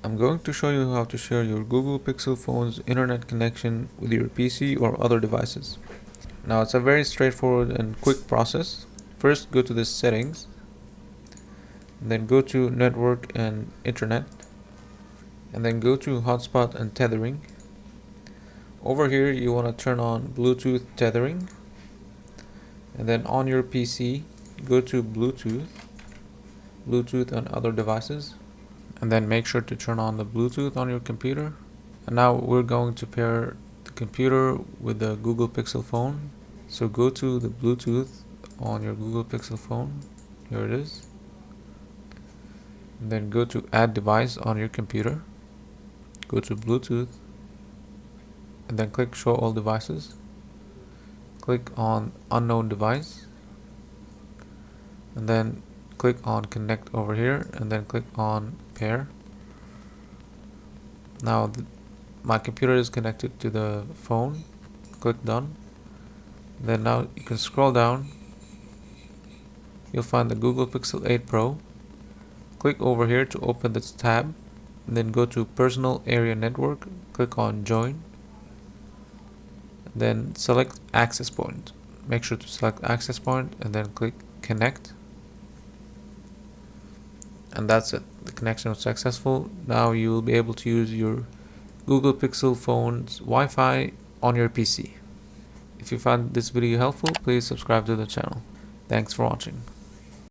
I'm going to show you how to share your Google Pixel phone's internet connection with your PC or other devices. Now it's a very straightforward and quick process. First, go to the settings, then go to network and internet, and then go to hotspot and tethering. Over here you want to turn on Bluetooth tethering, and then on your PC go to Bluetooth and other devices, and then make sure to turn on the Bluetooth on your computer. And now we're going to pair the computer with the Google Pixel phone. So go to the Bluetooth on your Google Pixel phone. Here it is. And then go to add device on your computer. Go to Bluetooth and then click show all devices. Click on unknown device and then click on connect over here and then click on pair. Now my computer is connected to the phone. Click done. Then now you can scroll down. You'll find the Google Pixel 8 Pro. Click over here to open this tab, and then go to Personal Area Network. Click on Join. Then select Access Point. Make sure to select Access Point and then click Connect. And that's it. The connection was successful. Now you will be able to use your Google Pixel phone's Wi-Fi on your PC. If you found this video helpful, please subscribe to the channel. Thanks for watching.